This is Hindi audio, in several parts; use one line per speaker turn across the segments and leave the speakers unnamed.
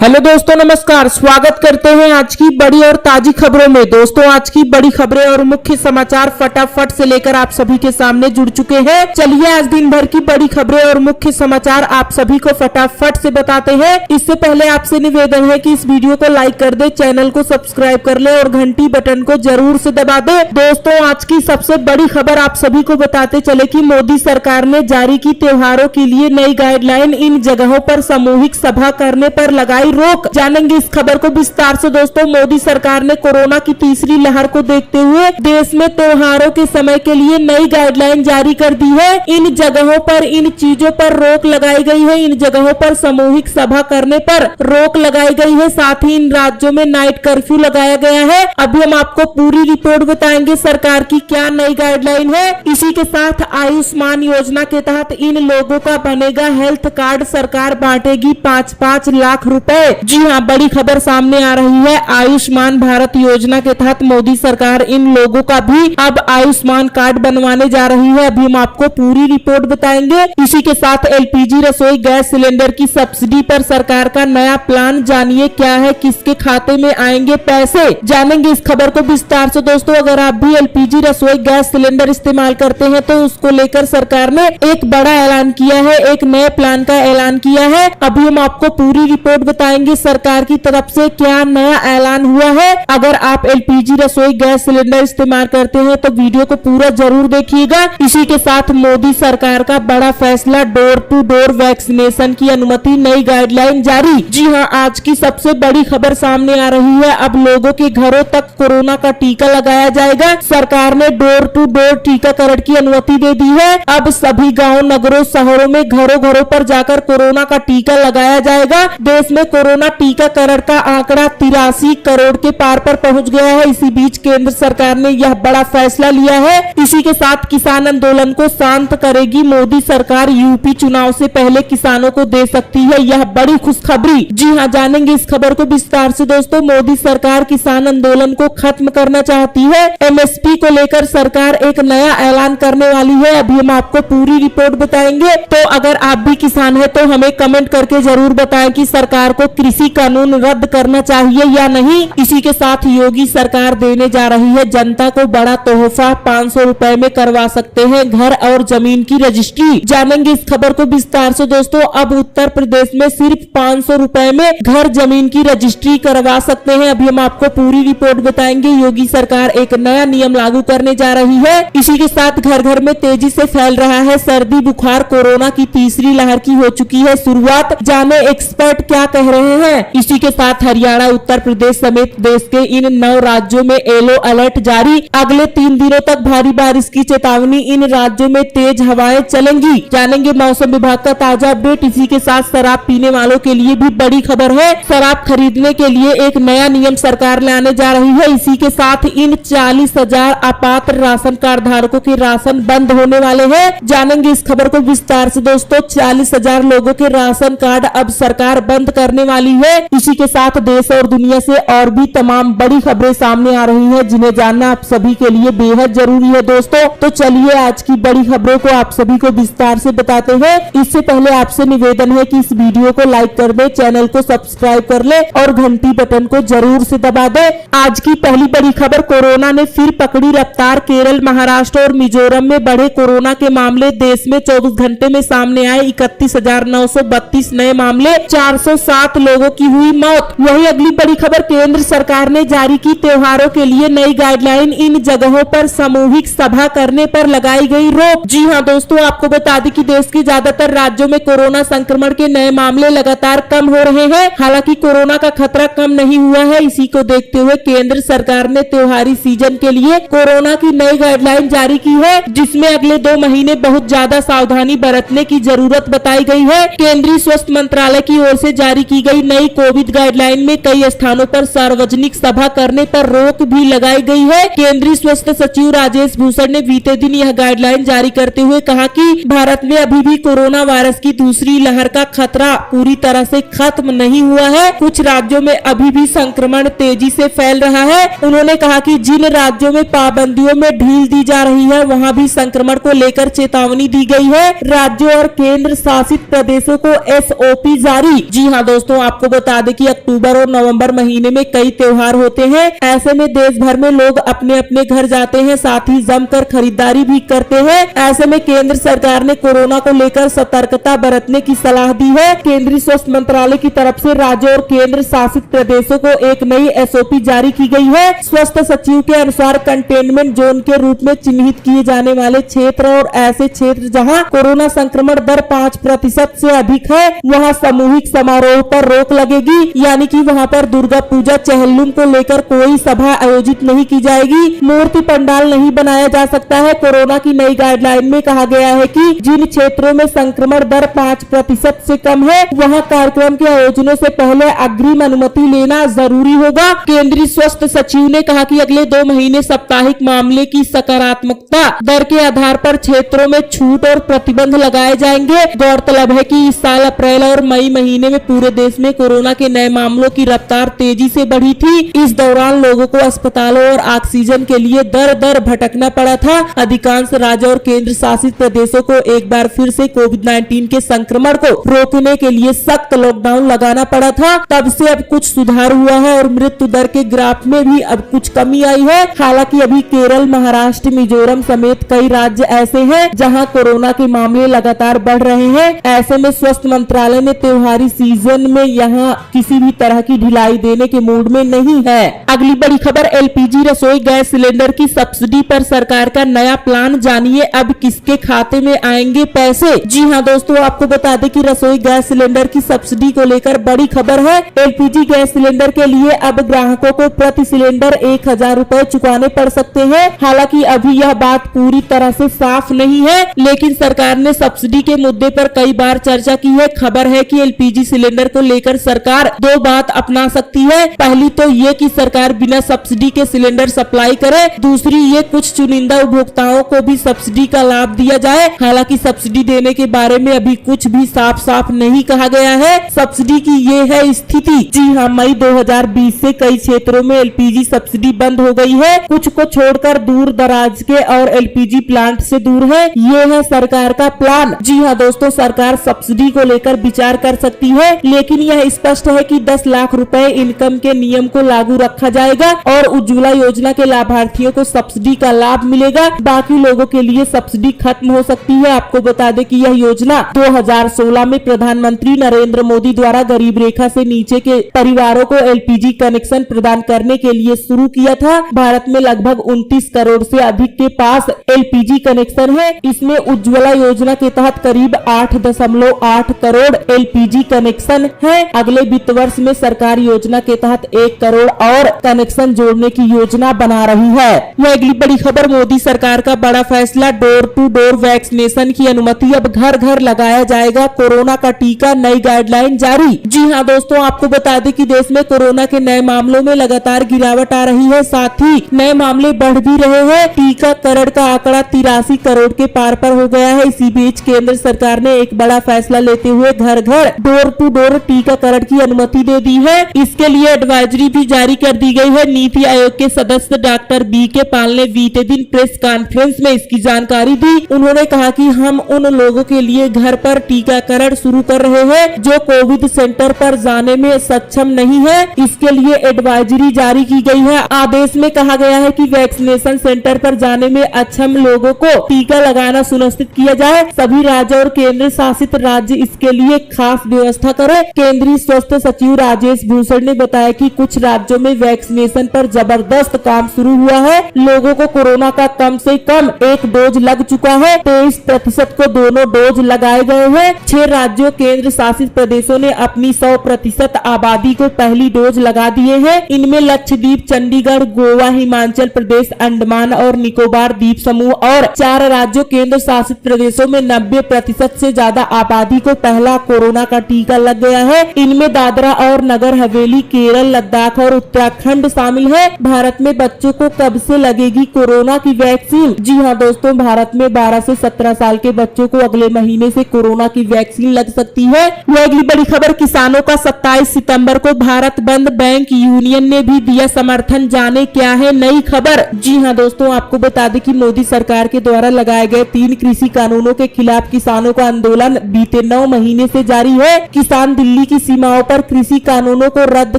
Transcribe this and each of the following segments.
हेलो दोस्तों, नमस्कार। स्वागत करते हैं आज की बड़ी और ताजी खबरों में। दोस्तों, आज की बड़ी खबरें और मुख्य समाचार फटाफट से लेकर आप सभी के सामने जुड़ चुके हैं। चलिए आज दिन भर की बड़ी खबरें और मुख्य समाचार आप सभी को फटाफट से बताते हैं। इससे पहले आपसे निवेदन है कि इस वीडियो को लाइक कर दे, चैनल को सब्सक्राइब कर ले और घंटी बटन को जरूर से दबा दे। दोस्तों, आज की सबसे बड़ी खबर आप सभी को बताते चले कि मोदी सरकार ने जारी की त्योहारों के लिए नई गाइडलाइन, इन जगहों पर सामूहिक सभा करने पर लगाई रोक। जानेंगे इस खबर को विस्तार से। दोस्तों, मोदी सरकार ने कोरोना की तीसरी लहर को देखते हुए देश में त्योहारों के समय के लिए नई गाइडलाइन जारी कर दी है। इन जगहों पर, इन चीजों पर रोक लगाई गई है। इन जगहों पर सामूहिक सभा करने पर रोक लगाई गई है। साथ ही इन राज्यों में नाइट कर्फ्यू लगाया गया है। अभी हम आपको पूरी रिपोर्ट बताएंगे सरकार की क्या नई गाइडलाइन है। इसी के साथ आयुष्मान योजना के तहत इन लोगों का बनेगा हेल्थ कार्ड, सरकार बांटेगी 5-5 लाख रुपए। जी हाँ, बड़ी खबर सामने आ रही है। आयुष्मान भारत योजना के तहत मोदी सरकार इन लोगों का भी अब आयुष्मान कार्ड बनवाने जा रही है। अभी हम आपको पूरी रिपोर्ट बताएंगे। इसी के साथ एलपीजी रसोई गैस सिलेंडर की सब्सिडी पर सरकार का नया प्लान, जानिए क्या है, किसके खाते में आएंगे पैसे, जानेंगे इस खबर को विस्तार से। दोस्तों, अगर आप भी एलपीजी रसोई गैस सिलेंडर इस्तेमाल करते हैं तो उसको लेकर सरकार ने एक बड़ा ऐलान किया है, एक नए प्लान का ऐलान किया है। अभी हम आपको पूरी रिपोर्ट बताएंगे सरकार की तरफ से क्या नया ऐलान हुआ है। अगर आप एलपीजी रसोई गैस सिलेंडर इस्तेमाल करते हैं तो वीडियो को पूरा जरूर देखिएगा। इसी के साथ मोदी सरकार का बड़ा फैसला, डोर टू डोर वैक्सीनेशन की अनुमति, नई गाइडलाइन जारी। जी हां, आज की सबसे बड़ी खबर सामने आ रही है। अब लोगों के घरों तक कोरोना का टीका लगाया जाएगा। सरकार ने डोर टू डोर टीकाकरण की अनुमति दे दी है। अब सभी गाँव, नगरों, शहरों में घरों घरों पर जाकर कोरोना का टीका लगाया जाएगा। देश में कोरोना टीकाकरण का आंकड़ा 83 करोड़ के पार पर पहुंच गया है। इसी बीच केंद्र सरकार ने यह बड़ा फैसला लिया है। इसी के साथ किसान आंदोलन को शांत करेगी मोदी सरकार। यूपी चुनाव से पहले किसानों को दे सकती है यह बड़ी खुशखबरी। जी हां, जानेंगे इस खबर को विस्तार से। दोस्तों, मोदी सरकार किसान आंदोलन को खत्म करना चाहती है। एमएसपी को लेकर सरकार एक नया ऐलान करने वाली है। अभी हम आपको पूरी रिपोर्ट बताएंगे। तो अगर आप भी किसान है तो हमें कमेंट करके जरूर बताएं कि सरकार को कृषि कानून रद्द करना चाहिए या नहीं। इसी के साथ योगी सरकार देने जा रही है जनता को बड़ा तोहफा, 500 रुपए में करवा सकते हैं घर और जमीन की रजिस्ट्री। जानेंगे इस खबर को विस्तार से। दोस्तों, अब उत्तर प्रदेश में सिर्फ 500 रुपए में घर जमीन की रजिस्ट्री करवा सकते हैं। अभी हम आपको पूरी रिपोर्ट बताएंगे। योगी सरकार एक नया नियम लागू करने जा रही है। इसी के साथ घर घर में तेजी से फैल रहा है सर्दी बुखार, कोरोना की तीसरी लहर की हो चुकी है शुरुआत। जाने एक्सपर्ट क्या कह रहे हैं। इसी के साथ हरियाणा, उत्तर प्रदेश समेत देश के इन 9 राज्यों में येलो अलर्ट जारी। अगले 3 दिनों तक भारी बारिश की चेतावनी। इन राज्यों में तेज हवाएं चलेंगी। जानेंगे मौसम विभाग का ताजा अपडेट। इसी के साथ शराब पीने वालों के लिए भी बड़ी खबर है। शराब खरीदने के लिए एक नया नियम सरकार लाने जा रही है। इसी के साथ इन 40,000 अपात्र राशन कार्ड धारकों के राशन बंद होने वाले हैं। जानेंगे इस खबर को विस्तार से। दोस्तों, 40,000 लोगों के राशन कार्ड अब सरकार बंद करने वाली है। इसी के साथ देश और दुनिया से और भी तमाम बड़ी खबरें सामने आ रही हैं, जिन्हें जानना आप सभी के लिए बेहद जरूरी है। दोस्तों, तो चलिए आज की बड़ी खबरों को आप सभी को विस्तार से बताते हैं। इससे पहले आपसे निवेदन है कि इस वीडियो को लाइक कर दे, चैनल को सब्सक्राइब कर ले और घंटी बटन को जरूर से दबा दे। आज की पहली बड़ी खबर, कोरोना ने फिर पकड़ी रफ्तार। केरल, महाराष्ट्र और मिजोरम में बढ़े कोरोना के मामले। देश में 24 घंटे में सामने आए 31,932 नए मामले, 407 लोगों की हुई मौत। वही अगली बड़ी खबर, केंद्र सरकार ने जारी की त्योहारों के लिए नई गाइडलाइन, इन जगहों पर सामूहिक सभा करने पर लगाई गई रोक। जी हां दोस्तों, आपको बता दें कि देश के ज्यादातर राज्यों में कोरोना संक्रमण के नए मामले लगातार कम हो रहे हैं। हालांकि कोरोना का खतरा कम नहीं हुआ है। इसी को देखते हुए केंद्र सरकार ने त्योहारी सीजन के लिए कोरोना की नई गाइडलाइन जारी की है, जिसमें अगले 2 महीने बहुत ज्यादा सावधानी बरतने की जरूरत बताई गई है। केंद्रीय स्वास्थ्य मंत्रालय की ओर से जारी की गई नई कोविड गाइडलाइन में कई स्थानों पर सार्वजनिक सभा करने पर रोक भी लगाई गई है। केंद्रीय स्वास्थ्य सचिव राजेश भूषण ने बीते दिन यह गाइडलाइन जारी करते हुए कहा कि भारत में अभी भी कोरोना वायरस की दूसरी लहर का खतरा पूरी तरह से खत्म नहीं हुआ है। कुछ राज्यों में अभी भी संक्रमण तेजी से फैल रहा है। उन्होंने कहा कि जिन राज्यों में पाबंदियों में ढील दी जा रही है, वहां भी संक्रमण को लेकर चेतावनी दी गई है। राज्यों और केंद्र शासित प्रदेशों को SOP जारी। जी हाँ दोस्तों, दोस्तों आपको बता दें कि अक्टूबर और नवंबर महीने में कई त्योहार होते हैं। ऐसे में देश भर में लोग अपने अपने घर जाते हैं, साथ ही जमकर खरीदारी भी करते हैं। ऐसे में केंद्र सरकार ने कोरोना को लेकर सतर्कता बरतने की सलाह दी है। केंद्रीय स्वास्थ्य मंत्रालय की तरफ से राज्यों और केंद्र शासित प्रदेशों को एक नई SOP जारी की गई है। स्वास्थ्य सचिव के अनुसार कंटेनमेंट जोन के रूप में चिन्हित किए जाने वाले क्षेत्र और ऐसे क्षेत्र जहां कोरोना संक्रमण दर 5% से अधिक है, वहां सामूहिक समारोह पर रोक लगेगी। यानी कि वहां पर दुर्गा पूजा चहलुम को लेकर कोई सभा आयोजित नहीं की जाएगी, मूर्ति पंडाल नहीं बनाया जा सकता है। कोरोना की नई गाइडलाइन में कहा गया है कि जिन क्षेत्रों में संक्रमण दर 5% से कम है, वहां कार्यक्रम के आयोजनों से पहले अग्रिम अनुमति लेना जरूरी होगा। केंद्रीय स्वास्थ्य सचिव ने कहा कि अगले 2 महीने साप्ताहिक मामले की सकारात्मकता दर के आधार पर क्षेत्रों में छूट और प्रतिबंध लगाए जाएंगे। गौरतलब है कि इस साल अप्रैल और मई महीने में पूरे देश में कोरोना के नए मामलों की रफ्तार तेजी से बढ़ी थी। इस दौरान लोगों को अस्पतालों और ऑक्सीजन के लिए दर दर भटकना पड़ा था। अधिकांश राज्य और केंद्र शासित प्रदेशों को एक बार फिर से कोविड-19 के संक्रमण को रोकने के लिए सख्त लॉकडाउन लगाना पड़ा था। तब से अब कुछ सुधार हुआ है और मृत्यु दर के ग्राफ में भी अब कुछ कमी आई है। हालांकि अभी केरल, महाराष्ट्र, मिजोरम समेत कई राज्य ऐसे हैं जहां कोरोना के मामले लगातार बढ़ रहे हैं। ऐसे में स्वास्थ्य मंत्रालय ने त्योहारी सीजन में यहां किसी भी तरह की ढिलाई देने के मूड में नहीं है। अगली बड़ी खबर, LPG रसोई गैस सिलेंडर की सब्सिडी पर सरकार का नया प्लान। जानिए अब किसके खाते में आएंगे पैसे। जी हां दोस्तों, आपको बता दें कि रसोई गैस सिलेंडर की सब्सिडी को लेकर बड़ी खबर है। LPG गैस सिलेंडर के लिए अब ग्राहकों को प्रति सिलेंडर 1000 रुपए चुकाने पड़ सकते हैं। हालांकि अभी यह बात पूरी तरह से साफ नहीं है, लेकिन सरकार ने सब्सिडी के मुद्दे पर कई बार चर्चा की है। खबर है कि LPG सिलेंडर को लेकर सरकार 2 बात अपना सकती है। पहली तो ये कि सरकार बिना सब्सिडी के सिलेंडर सप्लाई करे, दूसरी ये कुछ चुनिंदा उपभोक्ताओं को भी सब्सिडी का लाभ दिया जाए। हालांकि सब्सिडी देने के बारे में अभी कुछ भी साफ साफ नहीं कहा गया है। सब्सिडी की ये है स्थिति। जी हाँ, मई 2020 से कई क्षेत्रों में LPG सब्सिडी बंद हो गई है, कुछ को छोड़कर दूर दराज के और LPG प्लांट से दूर है। ये है सरकार का प्लान। जी हाँ दोस्तों, सरकार सब्सिडी को लेकर विचार कर सकती है, लेकिन यह स्पष्ट है कि 10 लाख रुपए इनकम के नियम को लागू रखा जाएगा और उज्ज्वला योजना के लाभार्थियों को सब्सिडी का लाभ मिलेगा। बाकी लोगों के लिए सब्सिडी खत्म हो सकती है। आपको बता दें कि यह योजना 2016 में प्रधानमंत्री नरेंद्र मोदी द्वारा गरीब रेखा से नीचे के परिवारों को LPG कनेक्शन प्रदान करने के लिए शुरू किया था। भारत में लगभग 29 करोड़ से अधिक के पास LPG कनेक्शन है। इसमें उज्ज्वला योजना के तहत करीब 8.8 करोड़ LPG कनेक्शन है। अगले वित्त वर्ष में सरकार योजना के तहत 1 करोड़ और कनेक्शन जोड़ने की योजना बना रही है। यह अगली बड़ी खबर, मोदी सरकार का बड़ा फैसला, डोर टू डोर वैक्सीनेशन की अनुमति, अब घर घर लगाया जाएगा कोरोना का टीका, नई गाइडलाइन जारी। जी हाँ दोस्तों, आपको बता दें कि देश में कोरोना के नए मामलों में लगातार गिरावट आ रही है, साथ ही नए मामले बढ़ भी रहे हैं। टीकाकरण का आंकड़ा 83 करोड़ के पार पर हो गया है। इसी बीच केंद्र सरकार ने एक बड़ा फैसला लेते हुए घर घर डोर टू डोर टीकाकरण की अनुमति दे दी है। इसके लिए एडवाइजरी भी जारी कर दी गई है। नीति आयोग के सदस्य डॉक्टर BK पाल ने बीते दिन प्रेस कॉन्फ्रेंस में इसकी जानकारी दी। उन्होंने कहा कि हम उन लोगों के लिए घर पर टीकाकरण शुरू कर रहे हैं जो कोविड सेंटर पर जाने में सक्षम नहीं है। इसके लिए एडवाइजरी जारी की गई है। आदेश में कहा गया है कि वैक्सीनेशन सेंटर पर जाने में अक्षम लोगों को टीका लगाना सुनिश्चित किया जाए। सभी राज्य और केंद्र शासित राज्य इसके लिए खास व्यवस्था करें। केंद्रीय स्वास्थ्य सचिव राजेश भूषण ने बताया कि कुछ राज्यों में वैक्सीनेशन पर जबरदस्त काम शुरू हुआ है। लोगों को कोरोना का कम से कम 1 डोज लग चुका है। 23% को दोनों डोज लगाए गए हैं। 6 राज्यों केंद्र शासित प्रदेशों ने अपनी 100% आबादी को पहली डोज लगा दिए हैं। इनमें लक्षद्वीप, चंडीगढ़, गोवा, हिमाचल प्रदेश, अंडमान और निकोबार द्वीप समूह और 4 राज्यों केंद्र शासित प्रदेशों में 90% से ज्यादा आबादी को पहला कोरोना का टीका लग गया है। इनमें दादरा और नगर हवेली, केरल, लद्दाख और उत्तराखंड शामिल है। भारत में बच्चों को कब से लगेगी कोरोना की वैक्सीन? जी हाँ दोस्तों, भारत में 12 से 17 साल के बच्चों को अगले महीने से कोरोना की वैक्सीन लग सकती है। यह अगली बड़ी खबर, किसानों का 27 सितंबर को भारत बंद, बैंक यूनियन ने भी दिया समर्थन। जाने क्या है नई खबर। जी हाँ दोस्तों, आपको बता दें कि मोदी सरकार के द्वारा लगाए गए 3 कृषि कानूनों के खिलाफ किसानों का आंदोलन बीते 9 महीने से जारी है। किसान दिल्ली दिल्ली की सीमाओं पर कृषि कानूनों को रद्द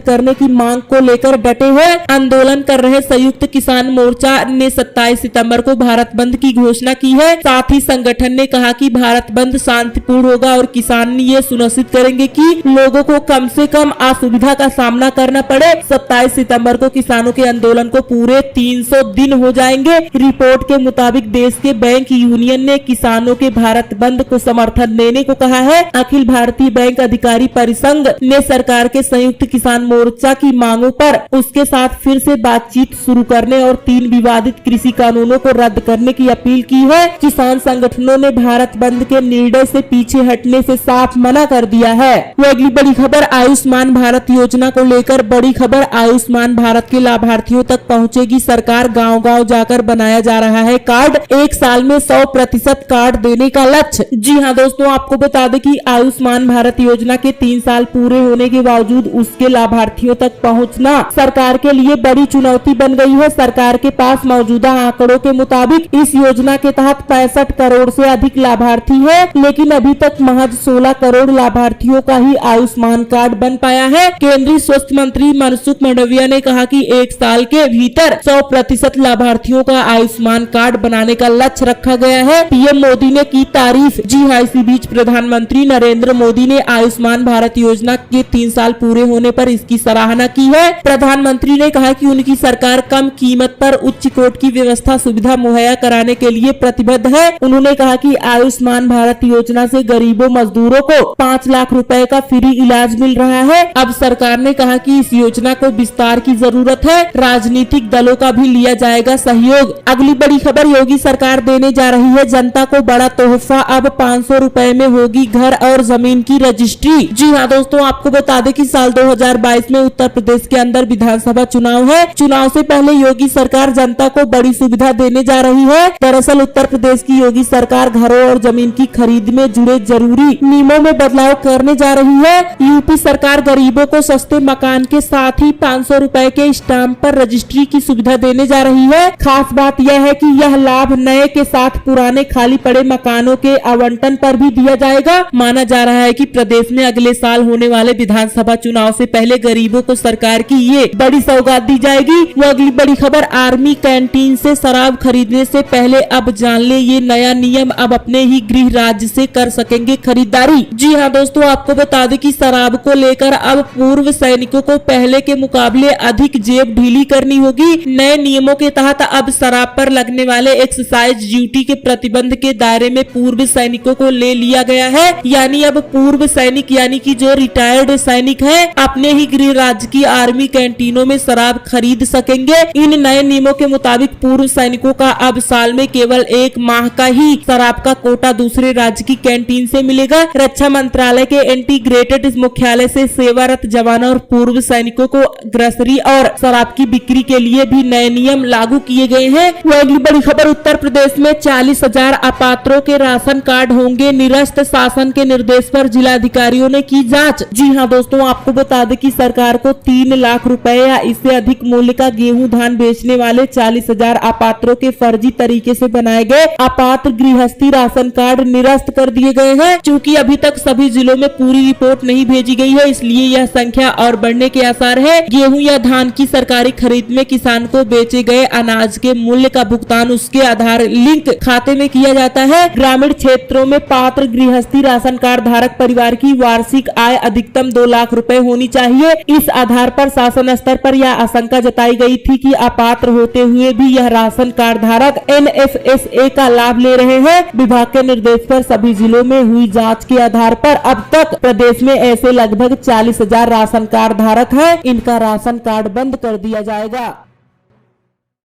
करने की मांग को लेकर डटे हैं। आंदोलन कर रहे संयुक्त किसान मोर्चा ने 27 सितंबर को भारत बंद की घोषणा की है। साथ ही संगठन ने कहा कि भारत बंद शांतिपूर्ण होगा और किसान ये सुनिश्चित करेंगे कि लोगों को कम से कम असुविधा का सामना करना पड़े। 27 सितंबर को किसानों के आंदोलन को पूरे 300 दिन हो जाएंगे। रिपोर्ट के मुताबिक देश के बैंक यूनियन ने किसानों के भारत बंद को समर्थन देने को कहा है। अखिल भारतीय बैंक अधिकारी परिसंघ ने सरकार के संयुक्त किसान मोर्चा की मांगों पर उसके साथ फिर से बातचीत शुरू करने और 3 विवादित कृषि कानूनों को रद्द करने की अपील की है। किसान संगठनों ने भारत बंद के निर्णय से पीछे हटने से साफ मना कर दिया है। वो अगली बड़ी खबर आयुष्मान भारत योजना को लेकर बड़ी खबर। आयुष्मान भारत के लाभार्थियों तक पहुंचेगी सरकार, गांव-गांव जाकर बनाया जा रहा है कार्ड। 1 साल में 100% कार्ड देने का लक्ष्य। जी हां दोस्तों, आपको बता दें कि आयुष्मान भारत योजना के 3 साल पूरे होने के बावजूद उसके लाभार्थियों तक पहुंचना सरकार के लिए बड़ी चुनौती बन गई है। सरकार के पास मौजूदा आंकड़ों के मुताबिक इस योजना के तहत 65 करोड़ से अधिक लाभार्थी है, लेकिन अभी तक महज 16 करोड़ लाभार्थियों का ही आयुष्मान कार्ड बन पाया है। केंद्रीय स्वास्थ्य मंत्री मनसुख मांडविया ने कहा कि 1 साल के भीतर 100% लाभार्थियों का आयुष्मान कार्ड बनाने का लक्ष्य रखा गया है। पीएम मोदी ने की तारीफ। जी हां, इसी बीच प्रधानमंत्री नरेंद्र मोदी ने आयुष्मान भारत योजना के 3 साल पूरे होने पर इसकी सराहना की है। प्रधानमंत्री ने कहा कि उनकी सरकार कम कीमत पर उच्च कोट की व्यवस्था सुविधा मुहैया कराने के लिए प्रतिबद्ध है। उन्होंने कहा कि आयुष्मान भारत योजना से गरीबों मजदूरों को 5 लाख रुपए का फ्री इलाज मिल रहा है। अब सरकार ने कहा कि इस योजना को विस्तार की जरूरत है। राजनीतिक दलों का भी लिया जाएगा सहयोग। अगली बड़ी खबर, योगी सरकार देने जा रही है जनता को बड़ा तोहफा। अब 500 रुपए में होगी घर और जमीन की रजिस्ट्री। जी हाँ दोस्तों, आपको बता दें कि साल 2022 में उत्तर प्रदेश के अंदर विधानसभा चुनाव है। चुनाव से पहले योगी सरकार जनता को बड़ी सुविधा देने जा रही है। दरअसल उत्तर प्रदेश की योगी सरकार घरों और जमीन की खरीद में जुड़े जरूरी नियमों में बदलाव करने जा रही है। यूपी सरकार गरीबों को सस्ते मकान के साथ ही 500 रुपए के स्टाम्प पर रजिस्ट्री की सुविधा देने जा रही है। खास बात यह है कि यह लाभ नए के साथ पुराने खाली पड़े मकानों के आवंटन पर भी दिया जाएगा। माना जा रहा है कि प्रदेश में अगले साल होने वाले विधानसभा चुनाव से पहले गरीबों को सरकार की ये बड़ी सौगात दी जाएगी। वो अगली बड़ी खबर, आर्मी कैंटीन से शराब खरीदने से पहले अब जान ले ये नया नियम, अब अपने ही गृह राज्य से कर सकेंगे खरीदारी। जी हाँ दोस्तों, आपको बता दें कि शराब को लेकर अब पूर्व सैनिकों को पहले के मुकाबले अधिक जेब ढीली करनी होगी। नए नियमों के तहत अब शराब पर लगने वाले एक्साइज ड्यूटी के प्रतिबंध के दायरे में पूर्व सैनिकों को ले लिया गया है। यानी अब पूर्व सैनिक यानी कि जो रिटायर्ड सैनिक है अपने ही गृह राज्य की आर्मी कैंटीनों में शराब खरीद सकेंगे। इन नए नियमों के मुताबिक पूर्व सैनिकों का अब साल में केवल 1 माह का ही शराब का कोटा दूसरे राज्य की कैंटीन से मिलेगा। रक्षा मंत्रालय के इंटीग्रेटेड मुख्यालय से सेवारत जवानों और पूर्व सैनिकों को ग्रसरी और शराब की बिक्री के लिए भी नए नियम लागू किए गए हैं। वह अगली बड़ी खबर, उत्तर प्रदेश में 40,000 अपात्रों के राशन कार्ड होंगे निरस्त। शासन के निर्देश पर जिलाधिकारियों ने की जांच। जी हां दोस्तों, आपको बता दें कि सरकार को 3 लाख रुपए या इससे अधिक मूल्य का गेहूं धान बेचने वाले 40,000 अपात्रों के फर्जी तरीके से बनाए गए अपात्र गृहस्थी राशन कार्ड निरस्त कर दिए गए हैं। चूँकि अभी तक सभी जिलों में पूरी रिपोर्ट नहीं भेजी गई है, इसलिए यह संख्या और बढ़ने के आसार है। गेहूं या धान की सरकारी खरीद में किसान को बेचे गए अनाज के मूल्य का भुगतान उसके आधार लिंक खाते में किया जाता है। ग्रामीण क्षेत्रों में पात्र गृहस्थी राशन कार्ड धारक परिवार की वार्षिक आय अधिकतम 2 लाख रुपए होनी चाहिए। इस आधार पर शासन स्तर पर यह आशंका जताई गई थी कि अपात्र होते हुए भी यह राशन कार्ड धारक NFSA का लाभ ले रहे हैं। विभाग के निर्देश पर सभी जिलों में हुई जांच के आधार पर अब तक प्रदेश में ऐसे लगभग 40,000 राशन कार्ड धारक हैं। इनका राशन कार्ड बंद कर दिया जाएगा।